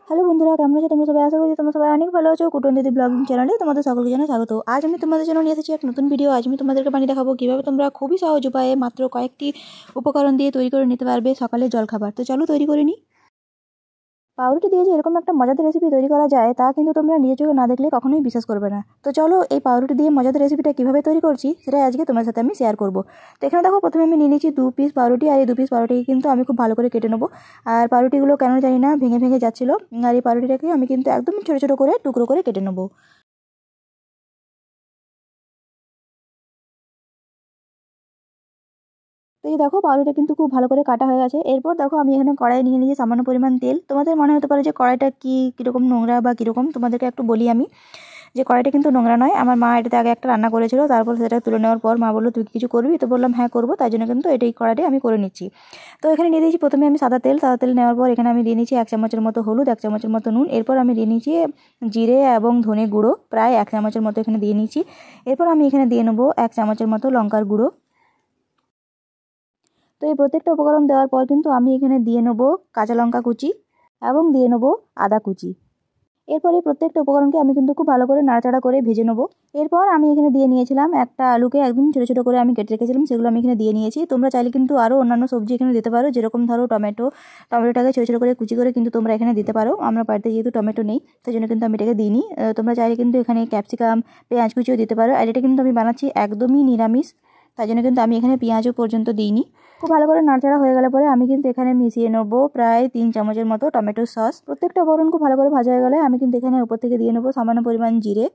Hello বন্ধুরা, কেমন আছো তোমরা সবাই? আশা করি তোমরা সবাই অনেক ভালো আছো। কুটন দিদি ব্লগিং চ্যানেলে তোমাদের সকলকে জানাই স্বাগত। আজ আমি তোমাদের জন্য নিয়ে এসেছি এক নতুন ভিডিও। আজ আমি তোমাদেরকে বানিয়ে দেখাবো কিভাবে তোমরা খুবই সহজ উপায়ে মাত্র কয়েকটি উপকরণ দিয়ে তৈরি করে নিতে পারবে সকালের জলখাবার। তো চলো তৈরি করে নিই। পাউরুটি দিয়ে যে এরকম একটা মজাদার রেসিপি তৈরি করা যায় তা কিন্তু তোমরা নিজের চোখে না দেখলে কখনোই বিশ্বাস করবে না। তো চলো এই পাউরুটি দিয়ে মজাদার রেসিপিটা কীভাবে তৈরি করছি সেটাই আজকে তোমার সাথে আমি শেয়ার করবো। তো এখানে দেখো, প্রথমে আমি নিয়ে নিচ্ছি 2 পিস পাউরুটি। আর এই 2 পিস পাউরুটি কিন্তু আমি খুব ভালো করে কেটে নেবো। আর পাউরুটিগুলো কেন জানি না ভেঙে ভেঙে যাচ্ছিলো। আর এই পাউরুটিটাকে আমি কিন্তু একদম ছোটো ছোটো করে টুকরো করে কেটে নেবো। তো এই দেখো, পাউরুটি কিন্তু খুব ভালো করে কাটা হয়ে গেছে। এরপর দেখো, আমি এখানে কড়াই নিয়ে নিয়েছি সামান্য পরিমাণ তেল। তোমাদের মনে হতে পারে যে কড়াইটা কীরকম নোংরা বা কীরকম, তোমাদেরকে একটু বলি আমি যে কড়াইটা কিন্তু নোংরা নয়। আমার মা এটাতে আগে একটা রান্না করেছিল, তারপর সেটা তুলে নেওয়ার পর মা বললো তুই কিছু করবি? তো বললাম হ্যাঁ করবো, তাই জন্য কিন্তু এটাই কড়াইটাই আমি করে নিচ্ছি। তো এখানে নিয়ে দিয়েছি প্রথমে আমি সাদা তেল নেওয়ার পর এখানে আমি দিয়ে নিচ্ছি 1 চামচের মতো হলুদ, 1 চামচের মতো নুন। এরপর আমি দিয়ে নিচ্ছি জিরে এবং ধনে গুঁড়ো প্রায় 1 চামচের মতো এখানে দিয়ে নিচ্ছি। এরপর আমি এখানে দিয়ে নেবো 1 চামচের মতো লঙ্কার গুঁড়ো। তো এই প্রত্যেকটা উপকরণ দেওয়ার পর কিন্তু আমি এখানে দিয়ে নেবো কাঁচা লঙ্কা কুচি এবং দিয়ে নেবো আদা কুচি। এরপর এই প্রত্যেকটা উপকরণকে আমি কিন্তু খুব ভালো করে নাড়াচাড়া করে ভেজে নেবো। এরপর আমি এখানে দিয়ে নিয়েছিলাম একটা আলুকে একদম ছোটো ছোটো করে আমি কেটে রেখেছিলাম, সেগুলো আমি এখানে দিয়ে নিয়েছি। তোমরা চাইলে কিন্তু আরও অন্যান্য সবজি এখানে দিতে পারো, যেরকম ধরো টমেটোটাকে ছোটো ছোটো করে কুচি করে কিন্তু তোমরা এখানে দিতে পারো। আমরা বাড়িতে যেহেতু টমেটো নেই সেই জন্য কিন্তু আমি এটাকে দিইনি। তোমরা চাইলে কিন্তু এখানে ক্যাপসিকাম, পেঁয়াজ কুচিও দিতে পারো। আর এটা কিন্তু আমি বানাচ্ছি একদমই নিরামিষ, তাই জন্য কিন্তু আমি এখানে পেঁয়াজও পর্যন্ত দিইনি। খুব ভালো করে নাড়াচাড়া হয়ে গেলে পরে আমি কিন্তু এখানে মিশিয়ে নেবো প্রায় 3 চামচের মতো টমেটো সস। প্রত্যেকটা উপকরণ খুব ভালো করে ভাজা হয়ে গেলে আমি কিন্তু এখানে উপর থেকে দিয়ে নেবো সামান্য পরিমাণ জিরে।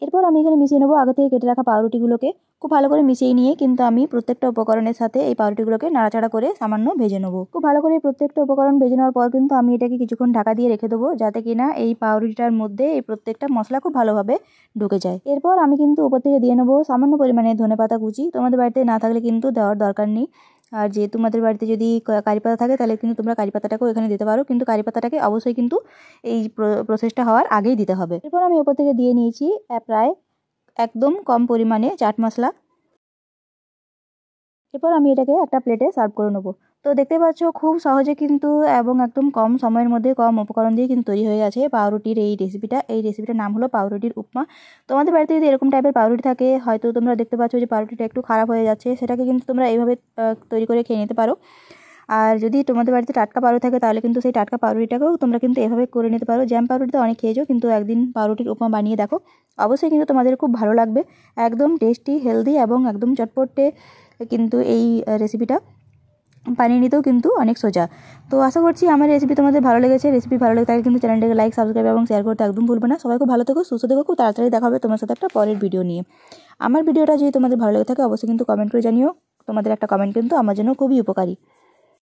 এরপর আমি এখানে মিশিয়ে নেবো আগে থেকে কেটে রাখা পাউরুটিগুলোকে। খুব ভালো করে মিশিয়ে নিয়ে কিন্তু আমি প্রত্যেকটা উপকরণের সাথে এই পাউরুটিগুলোকে নাড়াচাড়া করে সামান্য ভেজে নেবো। খুব ভালো করে প্রত্যেকটা উপকরণ ভেজে নেওয়ার পর কিন্তু আমি এটাকে কিছুক্ষণ ঢাকা দিয়ে রেখে দেবো, যাতে কিনা এই পাউরুটিটার মধ্যে এই প্রত্যেকটা মশলা খুব ভালোভাবে ঢুকে যায়। এরপর আমি কিন্তু উপর থেকে দিয়ে নেবো সামান্য পরিমাণে ধনেপাতা কুচি। তোমাদের বাড়িতে না থাকলে কিন্তু দেওয়ার দরকার নেই। আর যে তোমাদের বাড়িতে যদি কারি পাতা থাকে তাহলে কিন্তু তোমরা কারি পাতাটাকেও এখানে দিতে পারো, কিন্তু কারি পাতাটাকে অবশ্যই কিন্তু এই প্রসেসটা হওয়ার আগেই দিতে হবে। এরপর আমি উপর থেকে দিয়ে নিয়েছি প্রায় একদম কম পরিমাণে চাট মশলা। এরপর আমি এটাকে একটা প্লেটে সার্ভ করে নেবো। তো দেখতে পাচ্ছ খুব সহজে কিন্তু এবং একদম কম সময়ের মধ্যে কম উপকরণ দিয়ে কিন্তু তৈরি হয়ে গেছে পাউরুটির এই রেসিপিটা। এই রেসিপিটার নাম হলো পাউরুটির উপমা। তোমাদের বাড়িতে যদি এরকম টাইপের পাউরুটি থাকে, হয়তো তোমরা দেখতে পাচ্ছ যে পাউরুটিটা একটু খারাপ হয়ে যাচ্ছে, সেটাকে কিন্তু তোমরা এইভাবে তৈরি করে খেয়ে নিতে পারো। আর যদি তোমাদের বাড়িতে টাটকা পাউরুটি থাকে তাহলে কিন্তু সেই টাটকা পাউরুটিটাকেও তোমরা কিন্তু এভাবে করে নিতে পারো। জ্যাম পাউরুটিতে অনেক খেয়েছো, কিন্তু একদিন পাউরুটির উপমা বানিয়ে দেখো, অবশ্যই কিন্তু তোমাদের খুব ভালো লাগবে। একদম টেস্টি, হেলদি এবং একদম চটপটে কিন্তু এই রেসিপিটা বানিয়ে নিতেও কিন্তু অনেক সোজা। তো আশা করছি আমার রেসিপি তোমাদের ভালো লেগেছে। রেসিপি ভালো লেগে থাকলে কিন্তু চ্যানেলটাকে লাইক, সাবস্ক্রাইব এবং শেয়ার করতে একদম ভুলবে না। সবাই খুব ভালো থেকো, সুস্থ থেকো। খুব তাড়াতাড়ি দেখা হবে তোমার সাথে একটা পরের ভিডিও নিয়ে। আমার ভিডিওটা যদি তোমাদের ভালো লেগে থাকে অবশ্যই কিন্তু কমেন্ট করে জানিও। তোমাদের একটা কমেন্ট কিন্তু আমার জন্য খুবই উপকারী।